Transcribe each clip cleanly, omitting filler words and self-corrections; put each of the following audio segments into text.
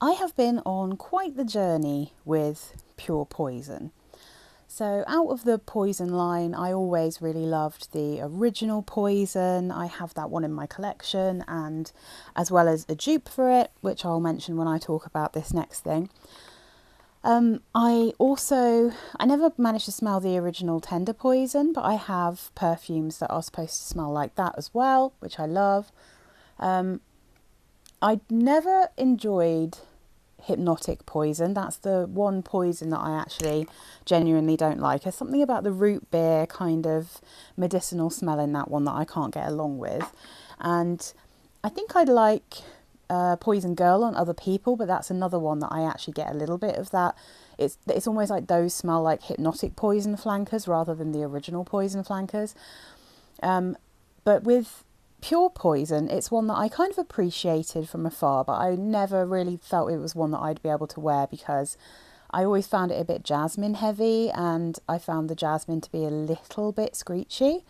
I have been on quite the journey with Pure Poison. So, out of the Poison line, I always really loved the original Poison. I have that one in my collection, and as well as a dupe for it, which I'll mention when I talk about this next thing. I never managed to smell the original Tender Poison, but I have perfumes that are supposed to smell like that as well, which I love. I never enjoyed Hypnotic Poison. That's the one poison that I actually genuinely don't like. There's something about the root beer kind of medicinal smell in that one that I can't get along with. And I think I'd like Poison Girl on other people, but that's another one that I actually get a little bit of that. It's almost like those smell like Hypnotic Poison flankers rather than the original Poison flankers. But with Pure Poison, it's one that I kind of appreciated from afar, but I never really felt it was one that I'd be able to wear because I always found it a bit jasmine heavy, and I found the jasmine to be a little bit screechy.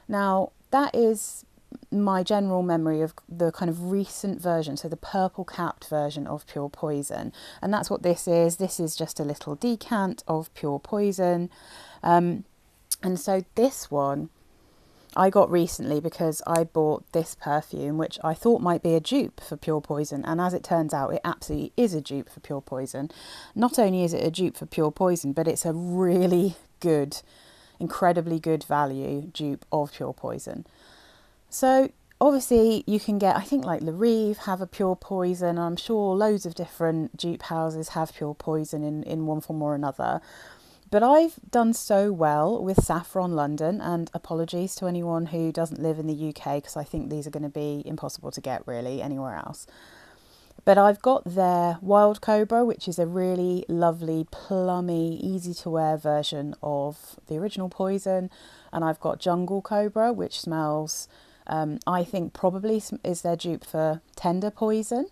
Now, that is my general memory of the kind of recent version, so the purple capped version of Pure Poison, and that's what this is. This is just a little decant of Pure Poison, and so this one I got recently because I bought this perfume, which I thought might be a dupe for Pure Poison, and as it turns out, it absolutely is a dupe for Pure Poison. Not only is it a dupe for Pure Poison, but it's a really good, incredibly good value dupe of Pure Poison. So obviously you can get, I think like Le Rive have a Pure Poison. I'm sure loads of different dupe houses have Pure Poison in one form or another. But I've done so well with Saffron London, and apologies to anyone who doesn't live in the UK because I think these are going to be impossible to get really anywhere else. But I've got their Wild Cobra, which is a really lovely, plummy, easy to wear version of the original Poison. And I've got Jungle Cobra, which smells, I think probably is their dupe for Tender Poison,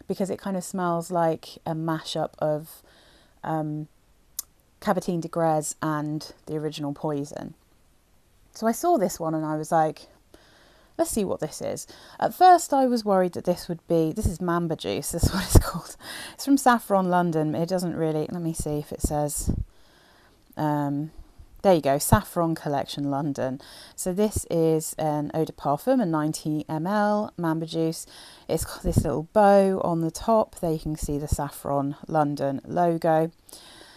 because it kind of smells like a mashup of Cabotin de Grez and the original Poison. So I saw this one and I was like, let's see what this is. At first I was worried that this is Mamba Juice, this is what it's called. It's from Saffron London. It doesn't really, let me see if it says, there you go, Saffron Collection London. So this is an eau de parfum, a 90 ml Mamba Juice. It's got this little bow on the top. There you can see the Saffron London logo.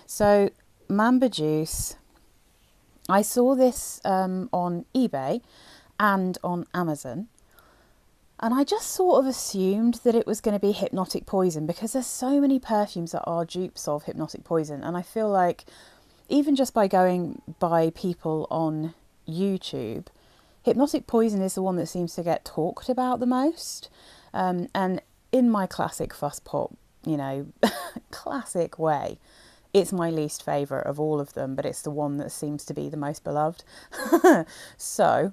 So Mamba Juice, I saw this on eBay and on Amazon, and I just sort of assumed that it was going to be Hypnotic Poison because there's so many perfumes that are dupes of Hypnotic Poison, and I feel like even just by going by people on YouTube, Hypnotic Poison is the one that seems to get talked about the most, and in my classic fusspot, classic way, it's my least favourite of all of them, but it's the one that seems to be the most beloved. So,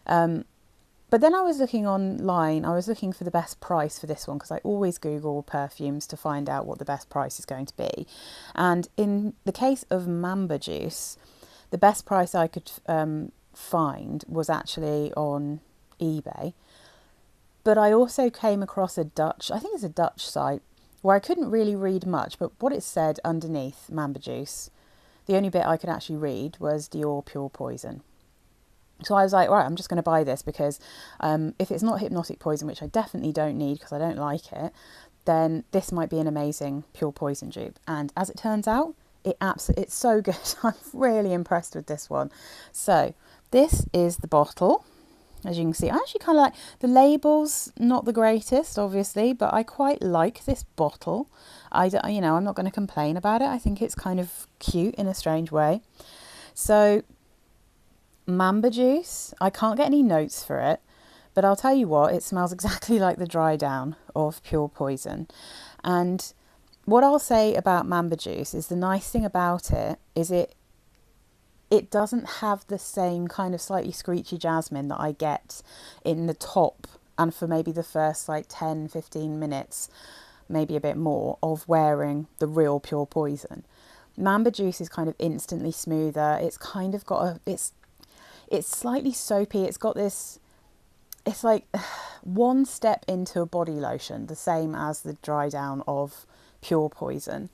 but then I was looking online, I was looking for the best price for this one because I always Google perfumes to find out what the best price is going to be. And in the case of Mamba Juice, the best price I could find was actually on eBay. But I also came across I think it's a Dutch site, where I couldn't really read much, but what it said underneath Mamba Juice, the only bit I could actually read was Dior Pure Poison. So I was like, right, I'm just going to buy this because if it's not Hypnotic Poison, which I definitely don't need because I don't like it, then this might be an amazing Pure Poison dupe. And as it turns out, it's so good. I'm really impressed with this one. So this is the bottle. As you can see, I actually kind of like the labels, not the greatest, obviously, but I quite like this bottle. I'm not going to complain about it. I think it's kind of cute in a strange way. So, Mamba Juice, I can't get any notes for it, but I'll tell you what, it smells exactly like the dry down of Pure Poison. And what I'll say about Mamba Juice is the nice thing about it is it doesn't have the same kind of slightly screechy jasmine that I get in the top and for maybe the first like 10-15 minutes, maybe a bit more, of wearing the real Pure Poison. Mamba Juice is kind of instantly smoother. It's kind of got it's slightly soapy. It's got this, it's like, one step into a body lotion, the same as the dry down of Pure Poison.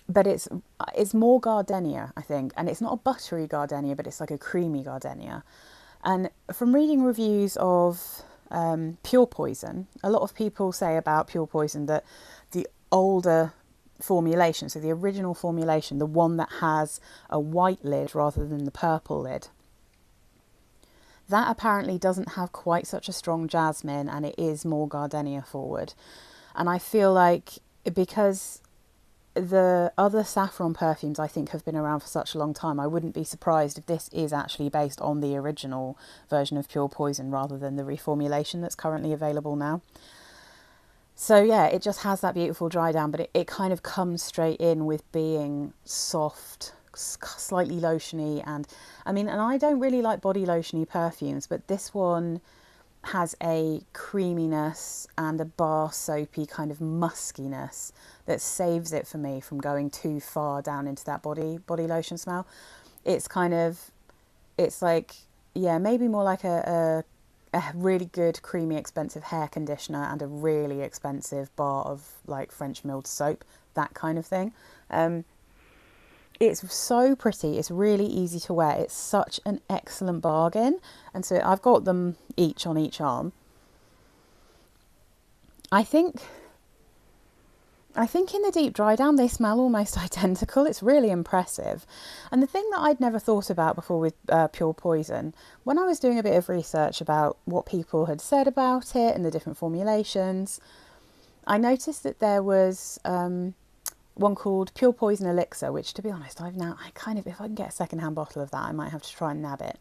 But it's more gardenia, I think, and it's not a buttery gardenia, but it's like a creamy gardenia. And from reading reviews of Pure Poison, a lot of people say about Pure Poison that the older formulation, so the original formulation, the one that has a white lid rather than the purple lid, that apparently doesn't have quite such a strong jasmine, and it is more gardenia forward. And I feel like, because the other Saffron perfumes I think have been around for such a long time, I wouldn't be surprised if this is actually based on the original version of Pure Poison rather than the reformulation that's currently available now. So yeah, it just has that beautiful dry down, but it kind of comes straight in with being soft, slightly lotiony, and I don't really like body lotiony perfumes, but this one has a creaminess and a bar soapy kind of muskiness that saves it for me from going too far down into that body lotion smell. It's like, yeah, maybe more like a really good creamy expensive hair conditioner and a really expensive bar of like French milled soap, that kind of thing. It's so pretty, it's really easy to wear, it's such an excellent bargain, and so I've got them each on each arm. I think in the deep dry down they smell almost identical. It's really impressive. And the thing that I'd never thought about before with Pure Poison, when I was doing a bit of research about what people had said about it and the different formulations, I noticed that there was one called Pure Poison Elixir, which, to be honest, if I can get a second-hand bottle of that, I might have to try and nab it.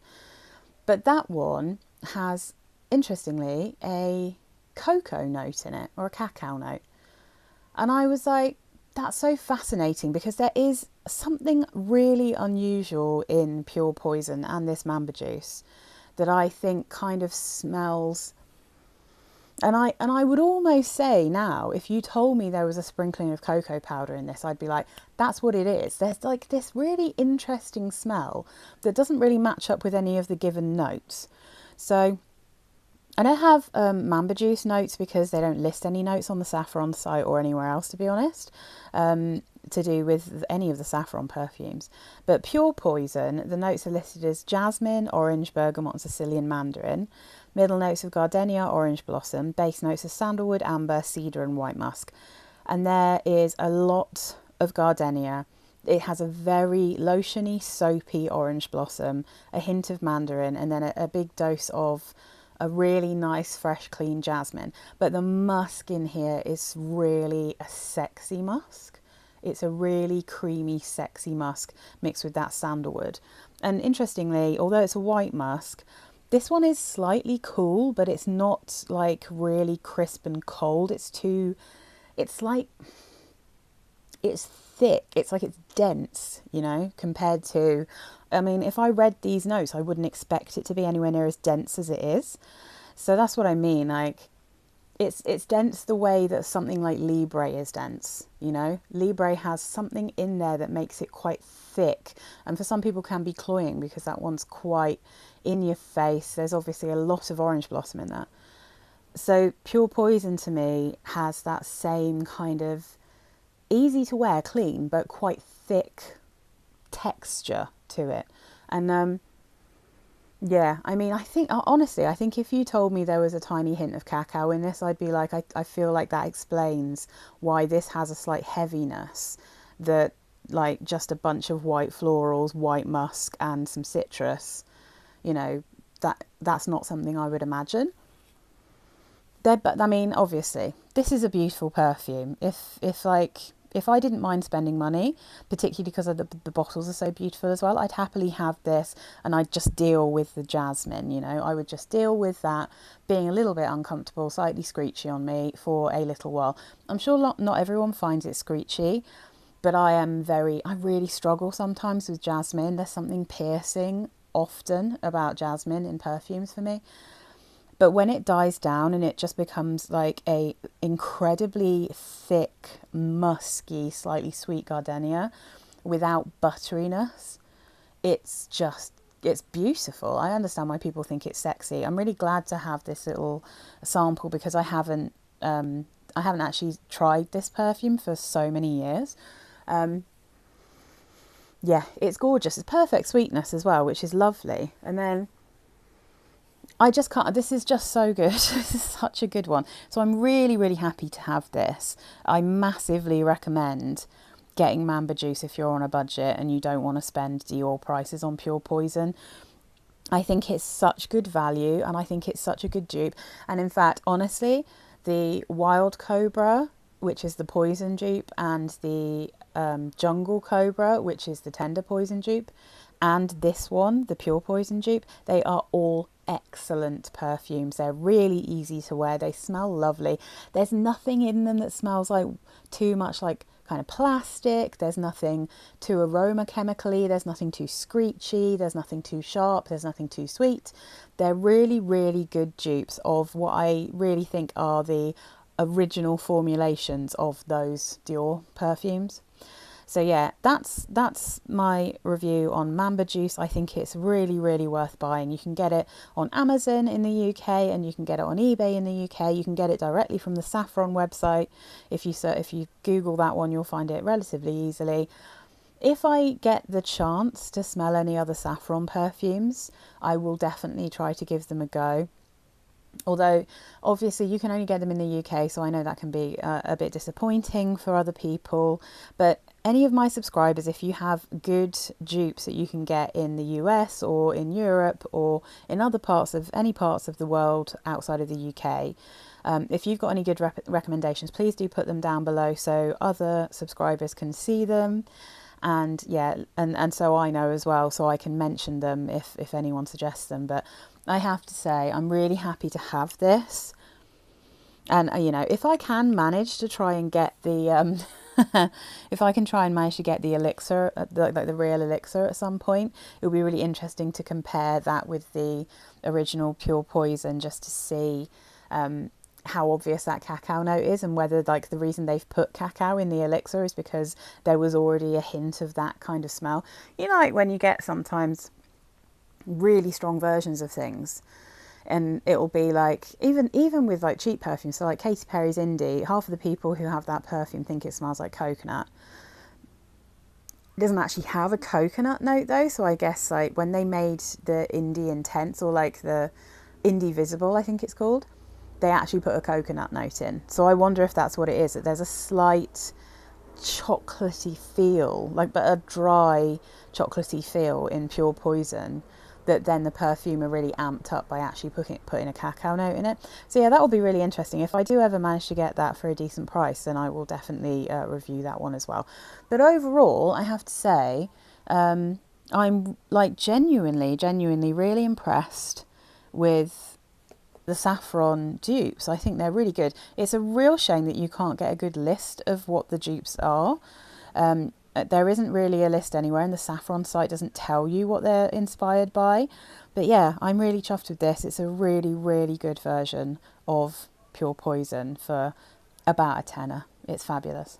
But that one has, interestingly, a cocoa note in it, or a cacao note. And I was like, that's so fascinating, because there is something really unusual in Pure Poison and this Mamba juice that I think kind of smells. And I would almost say now, if you told me there was a sprinkling of cocoa powder in this, I'd be like, that's what it is. There's like this really interesting smell that doesn't really match up with any of the given notes. So I don't have Mamba juice notes because they don't list any notes on the Saffron site or anywhere else, to be honest, to do with any of the Saffron perfumes. But Pure Poison, the notes are listed as jasmine, orange, bergamot and Sicilian mandarin. Middle notes of gardenia, orange blossom. Base notes of sandalwood, amber, cedar and white musk. And there is a lot of gardenia. It has a very lotiony, soapy orange blossom, a hint of mandarin, and then a big dose of a really nice, fresh, clean jasmine. But the musk in here is really a sexy musk. It's a really creamy, sexy musk mixed with that sandalwood. And interestingly, although it's a white musk, this one is slightly cool, but it's not like really crisp and cold. It's thick. It's like it's dense, compared to, if I read these notes, I wouldn't expect it to be anywhere near as dense as it is. So that's what I mean. Like, it's dense the way that something like Libre is dense, Libre has something in there that makes it quite thick, and for some people can be cloying because that one's quite in your face. There's obviously a lot of orange blossom in that. So Pure Poison to me has that same kind of easy to wear, clean, but quite thick texture to it. And I think if you told me there was a tiny hint of cacao in this, I'd be like, I feel like that explains why this has a slight heaviness, that like just a bunch of white florals, white musk and some citrus, that's not something I would imagine. But obviously this is a beautiful perfume. If I didn't mind spending money, particularly because the bottles are so beautiful as well, I'd happily have this and I'd just deal with the jasmine, I would just deal with that being a little bit uncomfortable, slightly screechy on me for a little while. I'm sure not everyone finds it screechy, but I really struggle sometimes with jasmine. There's something piercing often about jasmine in perfumes for me. But when it dies down and it just becomes like a incredibly thick, musky, slightly sweet gardenia without butteriness, it's just it's beautiful. I understand why people think it's sexy. I'm really glad to have this little sample because I haven't actually tried this perfume for so many years. Yeah, it's gorgeous. It's perfect sweetness as well, which is lovely. And then I just can't, this is just so good. This is such a good one. So I'm really, really happy to have this. I massively recommend getting Mamba Juice if you're on a budget and you don't want to spend Dior prices on Pure Poison. I think it's such good value and I think it's such a good dupe. And in fact, honestly, the Wild Cobra, which is the poison dupe, and the Jungle Cobra, which is the tender poison dupe, and this one, the pure poison dupe, they are all excellent perfumes. They're really easy to wear. They smell lovely. There's nothing in them that smells like too much like kind of plastic. There's nothing too aroma chemically. There's nothing too screechy. There's nothing too sharp. There's nothing too sweet. They're really, really good dupes of what I really think are the original formulations of those Dior perfumes. So yeah, that's my review on Mamba Juice. I think it's really, really worth buying. You can get it on Amazon in the UK and you can get it on eBay in the UK. You can get it directly from the Saffron website. If you Google that one, you'll find it relatively easily. If I get the chance to smell any other Saffron perfumes, I will definitely try to give them a go. Although obviously you can only get them in the UK, so I know that can be a bit disappointing for other people. But any of my subscribers, if you have good dupes that you can get in the US or in Europe or in other parts of the world outside of the UK, if you've got any good recommendations, please do put them down below so other subscribers can see them. And yeah, and so I know as well, so I can mention them if anyone suggests them. But I have to say, I'm really happy to have this. And, you know, if I can manage to try and get the, if I can try and manage to get the elixir, like the real elixir at some point, it would be really interesting to compare that with the original Pure Poison, just to see how obvious that cacao note is, and whether like the reason they've put cacao in the elixir is because there was already a hint of that kind of smell. You know, like when you get sometimes really strong versions of things and it will be like, even with like cheap perfumes, so like Katy Perry's Indie, half of the people who have that perfume think it smells like coconut. It doesn't actually have a coconut note though, so I guess like when they made the Indie Intense, or like the Indie Visible, I think it's called, they actually put a coconut note in. So I wonder if that's what it is, that there's a slight chocolatey feel, like, but a dry chocolatey feel in Pure Poison, that then the perfume are really amped up by actually putting a cacao note in it. So yeah, that will be really interesting. If I do ever manage to get that for a decent price, then I will definitely review that one as well. But overall, I have to say, I'm like genuinely really impressed with the Saffron dupes. I think they're really good. It's a real shame that you can't get a good list of what the dupes are. There isn't really a list anywhere, and the Saffron site doesn't tell you what they're inspired by. But yeah, I'm really chuffed with this. It's a really, really good version of Pure Poison for about a tenner. It's fabulous.